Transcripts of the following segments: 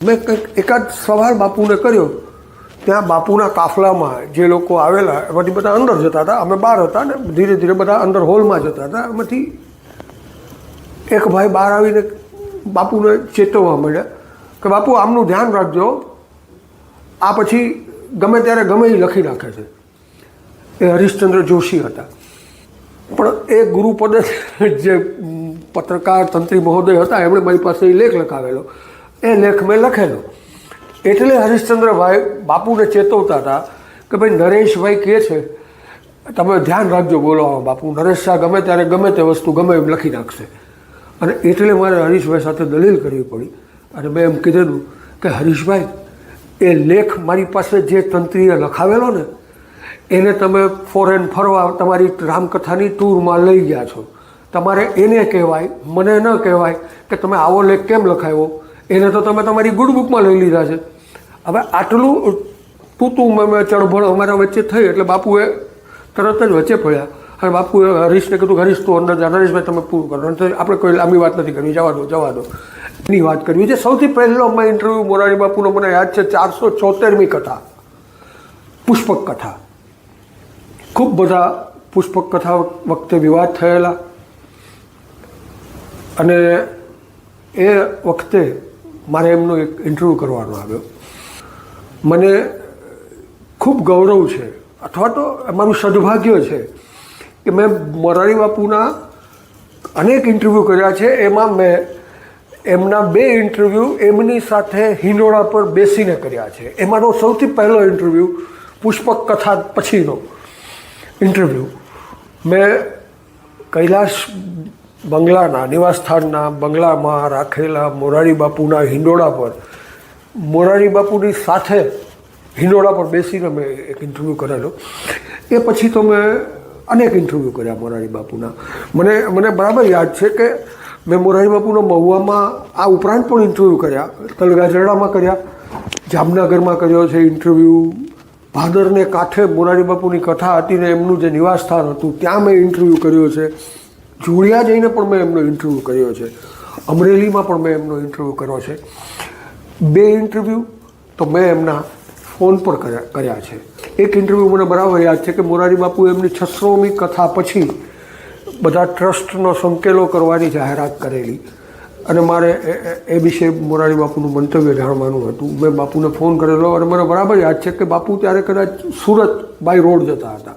મેં કંઈક એકાદ સવાલ બાપુને કર્યો. ત્યાં બાપુના કાફલામાં જે લોકો આવેલા એમાંથી બધા અંદર જતા હતા, અમે બહાર હતા ને ધીરે ધીરે બધા અંદર હોલમાં જતા હતા. એમાંથી એક ભાઈ બહાર આવીને બાપુને ચેતવવા માંડ્યા કે બાપુ આમનું ધ્યાન રાખજો, આ પછી ગમે ત્યારે ગમે એ લખી નાખે છે. એ હરીશચંદ્ર જોશી હતા. પણ એ ગુરુપદે જે પત્રકાર તંત્રી મહોદય હતા એમણે મારી પાસે એ લેખ લખાવેલો. એ લેખ મેં લખેલો. એટલે હરીશચંદ્રભાઈ બાપુને ચેતવતા હતા કે ભાઈ નરેશભાઈ કહે છે તમે ધ્યાન રાખજો બોલવામાં, બાપુ નરેશ શાહ ગમે ત્યારે ગમે તે વસ્તુ ગમે એમ લખી નાખશે. અને એટલે મારે હરીશભાઈ સાથે દલીલ કરવી પડી અને મેં એમ કીધેલું કે હરીશભાઈ એ લેખ મારી પાસે જે તંત્રીએ લખાવેલો ને એને તમે ફોરેન ફરવા તમારી રામકથાની ટૂરમાં લઈ ગયા છો, તમારે એને કહેવાય, મને ન કહેવાય કે તમે આવો લેખ કેમ લખાવ્યો. એને તો તમે તમારી ગુડ બુકમાં લઈ લીધા છે. હવે આટલું તું મેં ચળભળ અમારા વચ્ચે થઈ એટલે બાપુએ તરત જ વચ્ચે પડ્યા અને બાપુએ હરીશને કીધું હરીશ તું અંદર જા, નરેશભાઈ તમે પૂરું કરો. આપણે કોઈ લાંબી વાત નથી કરવી, જવા દો એની વાત કરવી છે. સૌથી પહેલો મેં ઇન્ટરવ્યૂ મોરારી બાપુનો મને યાદ છે 474મી કથા, પુષ્પક કથા. ખૂબ બધા પુષ્પક કથા વખતે વિવાદ થયેલા અને એ વખતે મારે એમનો એક ઇન્ટરવ્યૂ કરવાનો આવ્યો. મને ખૂબ ગૌરવ છે અથવા તો મારું સદભાગ્ય છે કે મેં મોરારી બાપુના અનેક ઇન્ટરવ્યૂ કર્યા છે. એમાં મેં એમના 2 ઇન્ટરવ્યૂ એમની સાથે હિંડોળા પર બેસીને કર્યા છે. એમાંનો સૌથી પહેલો ઇન્ટરવ્યૂ પુષ્પક કથા પછીનો ઇન્ટરવ્યૂ મેં કૈલાશ બંગલાના નિવાસસ્થાનના બંગલામાં રાખેલા મોરારી બાપુના હિંડોળા પર મોરારી બાપુની સાથે હિંડોળા પર બેસીને મેં એક ઇન્ટરવ્યૂ કરેલો. એ પછી તો મેં અનેક ઇન્ટરવ્યૂ કર્યા મોરારી બાપુના. મને બરાબર યાદ છે કે મેં મોરારી બાપુના મહુવામાં આ ઉપરાંત પણ ઇન્ટરવ્યૂ કર્યા, તલગાજરડામાં કર્યા, જામનગરમાં કર્યો છે ઇન્ટરવ્યૂ, ભાદરને કાંઠે મોરારી બાપુની કથા હતી ને એમનું જે નિવાસસ્થાન હતું ત્યાં મેં ઇન્ટરવ્યૂ કર્યો છે, જોડિયા જઈને પણ મેં એમનો ઇન્ટરવ્યૂ કર્યો છે, અમરેલીમાં પણ મેં એમનો ઇન્ટરવ્યૂ કર્યો છે. 2 ઇન્ટરવ્યૂ તો મેં એમના ફોન પર કર્યા છે. એક ઇન્ટરવ્યૂ મને બરાબર યાદ છે કે મોરારી બાપુએ એમની 600મી કથા પછી બધા ટ્રસ્ટનો સંકેલો કરવાની જાહેરાત કરેલી અને મારે એ વિશે મોરારી બાપુનું મંતવ્ય જાણવાનું હતું. મેં બાપુને ફોન કરેલો અને મને બરાબર યાદ છે કે બાપુ ત્યારે કદાચ સુરત બાય રોડ જતા હતા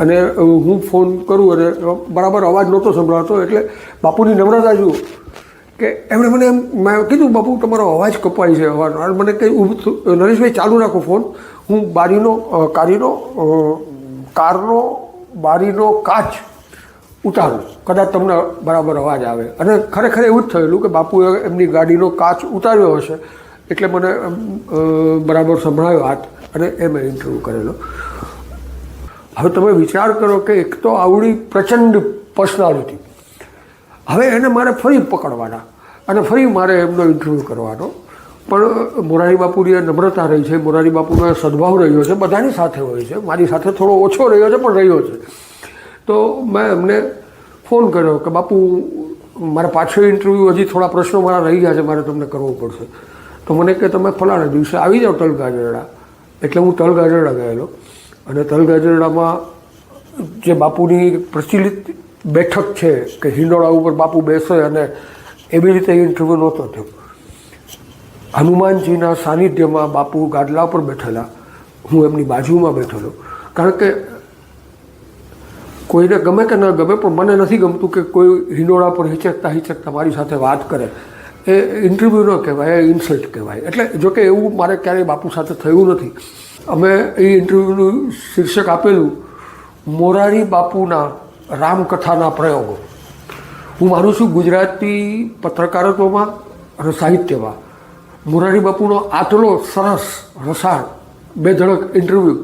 અને હું ફોન કરું અને બરાબર અવાજ નહોતો સંભળાતો. એટલે બાપુની નમ્રતા જુઓ કે એમણે મને મેં કીધું બાપુ તમારો અવાજ કપાય છે અવાજનો. અને મને કંઈ નરેશભાઈ ચાલુ રાખો ફોન, હું કારનો બારીનો કાચ ઉતારું, કદાચ તમને બરાબર અવાજ આવે. અને ખરેખર એવું જ થયેલું કે બાપુએ એમની ગાડીનો કાચ ઉતાર્યો હશે એટલે મને બરાબર સંભળાયો હાથ અને એ મેં ઇન્ટરવ્યૂ કરેલો. હવે તમે વિચાર કરો કે એક તો આવડી પ્રચંડ પર્સનાલિટી, હવે એને મારે ફરી પકડવાના અને ફરી મારે એમનો ઇન્ટરવ્યૂ કરવાનો. પણ મોરારી બાપુની નમ્રતા રહી છે, મોરારી બાપુનો સદભાવ રહ્યો છે, બધાની સાથે હોય છે, મારી સાથે થોડો ઓછો રહ્યો છે પણ રહ્યો છે. તો મેં એમને ફોન કર્યો કે બાપુ મારે પાછો ઇન્ટરવ્યૂ, હજી થોડા પ્રશ્નો મારા રહી ગયા છે, મારે તમને કરવો પડશે. તો મને કે તમે ફલાણા દિવસે આવી જાઓ તલગાજરડા. એટલે હું તલગાજરડા ગયેલો અને તલગાજરડામાં જે બાપુની પ્રચલિત બેઠક છે કે હિંડોળા ઉપર બાપુ બેસે અને એવી રીતે ઇન્ટરવ્યૂ નહોતો થયો. હનુમાનજીના સાનિધ્યમાં બાપુ ગાદલા પર બેઠેલા, હું એમની બાજુમાં બેઠેલો. કારણ કે કોઈને ગમે કે ન ગમે પણ મને નથી ગમતું કે કોઈ હિંડોળા પર હિચકતા મારી સાથે વાત કરે. એ ઇન્ટરવ્યૂ ન કહેવાય, એ ઇન્સલ્ટ કહેવાય. એટલે જોકે એવું મારે ક્યારેય બાપુ સાથે થયું નથી. અમે એ ઇન્ટરવ્યૂનું શીર્ષક આપેલું મોરારી બાપુના રામકથાના પ્રયોગો. હું માનું છું ગુજરાતી પત્રકારત્વમાં અને સાહિત્યમાં મોરારી બાપુનો આટલો સરસ રસાળ બેધડક ઇન્ટરવ્યૂ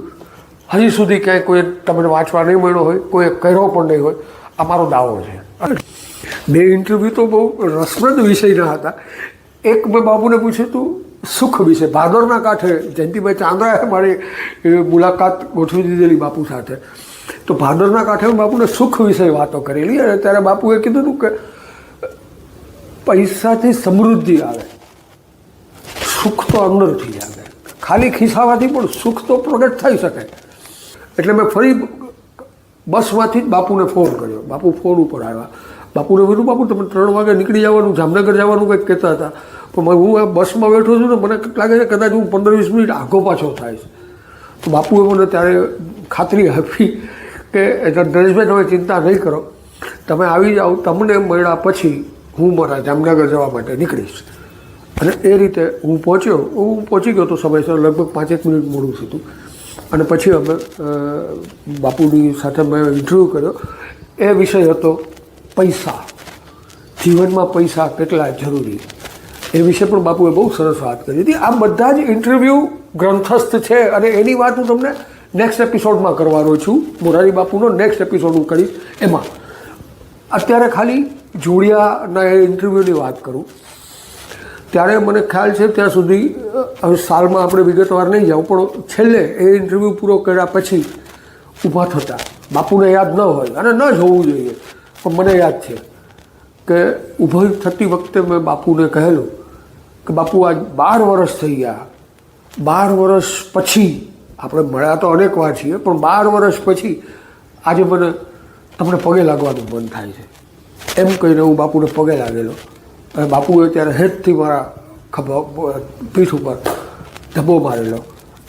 હજી સુધી ક્યાંય કોઈ તમને વાંચવા નહીં મળ્યો હોય, કોઈ કર્યો પણ નહીં હોય, આ મારો દાવો છે. 2 ઇન્ટરવ્યૂ તો બહુ રસપ્રદ વિષયના હતા. એક મેં બાપુને પૂછ્યું હતું સુખ વિશે. ભાદરના કાંઠે જયંતિભાઈ ચાંદ્રાએ મારી મુલાકાત ગોઠવી દીધેલી બાપુ સાથે. તો ભાદરના કાંઠે બાપુને સુખ વિશે વાતો કરેલી અને ત્યારે બાપુએ કીધું કે પૈસાથી સમૃદ્ધિ આવે સુખ તો અંદરથી આવે, ખાલી ખિસ્સાવાથી પણ સુખ તો પ્રગટ થઈ શકે. એટલે મેં ફરી બસમાંથી જ બાપુને ફોન કર્યો. બાપુ ફોન ઉપર આવ્યા. બાપુને કીધું, બાપુ તમે 3 વાગે નીકળી જવાનું, જામનગર જવાનું કંઈક કહેતા હતા, પણ હું આ બસમાં બેઠો છું ને મને લાગે છે કદાચ હું 15-20 મિનિટ આગો પાછો થાય છે. તો બાપુએ મને ત્યારે ખાતરી આપી કે નરેશભાઈ તમે ચિંતા નહીં કરો, તમે આવી જાઓ, તમને મળ્યા પછી હું મારા જામનગર જવા માટે નીકળીશ. અને એ રીતે હું પહોંચી ગયો તો સમયસર, લગભગ 5-1 મિનિટ મોડું થયું. અને પછી અમે બાપુની સાથે મેં ઇન્ટરવ્યૂ કર્યો. એ વિષય હતો પૈસા, જીવનમાં પૈસા કેટલા જરૂરી, એ વિશે પણ બાપુએ બહુ સરસ વાત કરી હતી. આ બધા જ ઇન્ટરવ્યૂ ગ્રંથસ્થ છે અને એની વાત હું તમને નેક્સ્ટ એપિસોડમાં કરવાનો છું. મોરારી બાપુનો નેક્સ્ટ એપિસોડ હું કરીશ. એમાં અત્યારે ખાલી જોડિયાના એ ઇન્ટરવ્યૂની વાત કરું. ત્યારે મને ખ્યાલ છે ત્યાં સુધી, હવે સાલમાં આપણે વિગતવાર નહીં જાઉં, પણ છેલ્લે એ ઇન્ટરવ્યૂ પૂરો કર્યા પછી ઊભા થતા, બાપુને યાદ ન હોય અને ન જોવું જોઈએ, પણ મને યાદ છે કે ઊભી થતી વખતે મેં બાપુને કહેલું કે બાપુ આજ 12 વર્ષ થઈ ગયા, 12 વર્ષ પછી આપણે મળ્યા તો અનેક વાર છીએ, પણ 12 વર્ષ પછી આજે મને તમને પગે લાગવાનું મન થાય છે. એમ કહીને હું બાપુને પગે લાગેલો અને બાપુએ ત્યારે હેતથી મારા પીઠ ઉપર ધબ્બો મારેલો,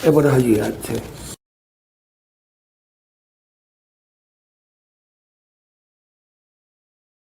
એ મને હજી યાદ છે.